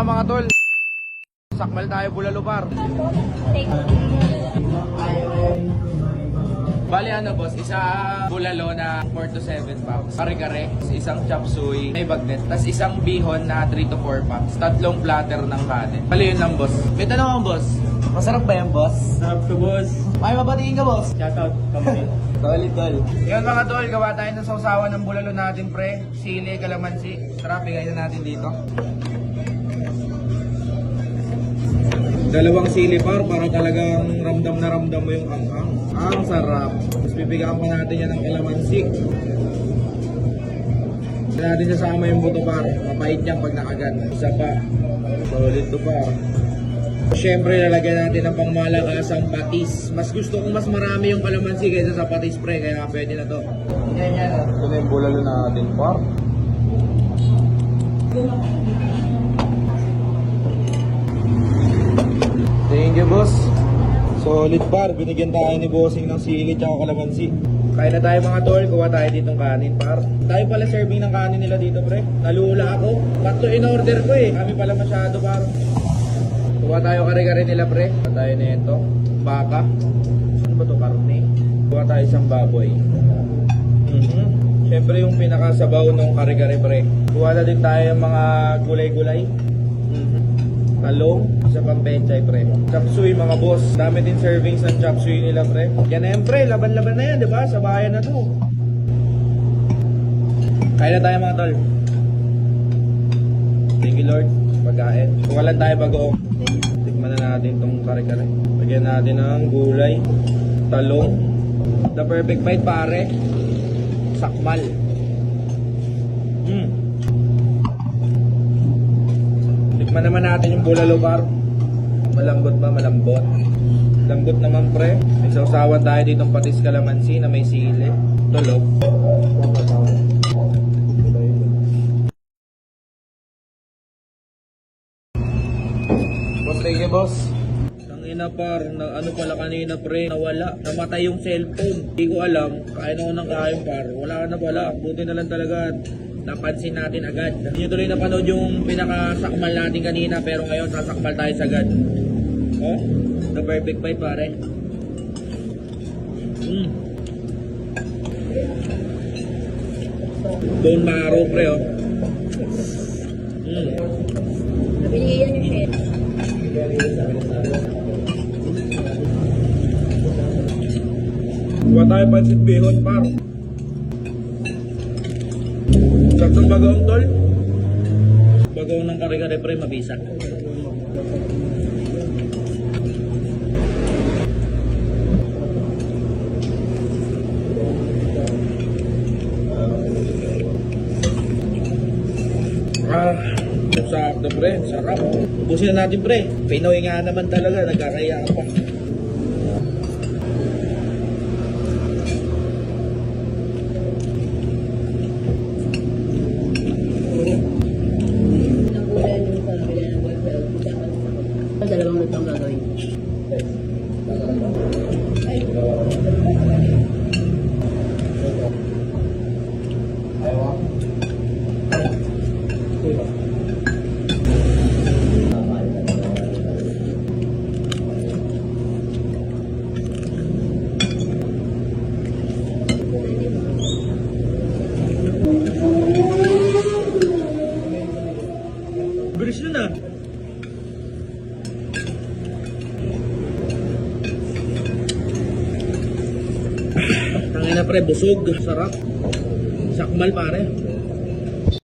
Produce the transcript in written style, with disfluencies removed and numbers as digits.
mga tol. Sakmal tayo bulalo par. Bali ano boss, isang bulalo na 4 to 7 packs. Kare-kare, isang chop suey, may bagnet, tas isang bihon na 3 to 4 packs. Tatlong platter ng kanin. Bali yun lang boss. May tanong ako boss. Masarap ba yan boss? Sarap to, boss. May mabatiin ka boss? Shoutout, company. Solid tol. Yun mga tol, gawa tayo ng sausawan ng bulalo natin pre. Sili, kalamansi. Tara, bigay na natin dito. Dalawang sili par, para talagang ramdam na ramdam mo yung anghang. Ang sarap. Tapos bibigyan pa natin yan ng kalamansi. Hindi natin sasama yung buto par. Mapait yan pag nakagat. Isa pa. Solid to par. Siyempre lalagyan natin ng pangmalakasang patis. Mas gusto kong mas marami yung kalamansi kaysa sa patis pre. Kaya pwede na to. Yan. Ito na yung bulalo natin par. Thank you boss. Solid par, binigyan tayo ni bossing ng sili at kalamansi. Kain na tayo mga tol, kuha tayo ditong kanin par. Tayo pala serving ng kanin nila dito pre. Nalula ako. Bakto in order ko eh. Kami pala masyado par. Kuha tayo kare-kare nila pre. Kuha tayo nito. Baka. Ano ba to? Karne. Kuha tayo isang baboy. Siyempre yung pinakasabaw ng kare-kare pre. Kuha na din tayo ng mga gulay-gulay. Talong, isa pang pechay pre. Chop suey mga boss. Dami din servings ng chop suey nila pre. Yan na yan pre, laban-laban na yan, di ba? Sa bayan na to. Kaya na tayo mga tol. Thank you Lord. Pagkain. Kung walang tayo bagoong. Tikman na natin itong kare-kare. Lagyan natin ng gulay. Talong. The perfect bite pare. Sakmal. Tikman naman natin yung bulalo par. Malambot ba? Malambot. Lambot naman pre. May sausawan tayo ditong patis kalamansi na may sili. Tulog. Boss, thank you boss. Tangina par, ano pala kanina pre, nawala. Namatay yung cellphone. Hindi ko alam, kain ako ng kain par. Wala na pala, buti na lang talaga. Napansin natin agad. Hindi nyo tuloy napanood yung pinakasakmal natin kanina, pero ngayon sasakmal tayo sagad. Oh, the perfect bite pare. Bone marrow pre oh. Nabinigyan niyo siya. Kuha tayo pansit bihon par. Saktong bagaong tol. Bagaong ng kare-kare pre, mabisa. Sakto pre, sarap. Ubusin na natin pre. Pinoy nga naman talaga, nagkakaya ka pa. Dalawang lutong gagawin. Bilis nun ah. Tangina pre, busog. Sarap. Sakmal pare.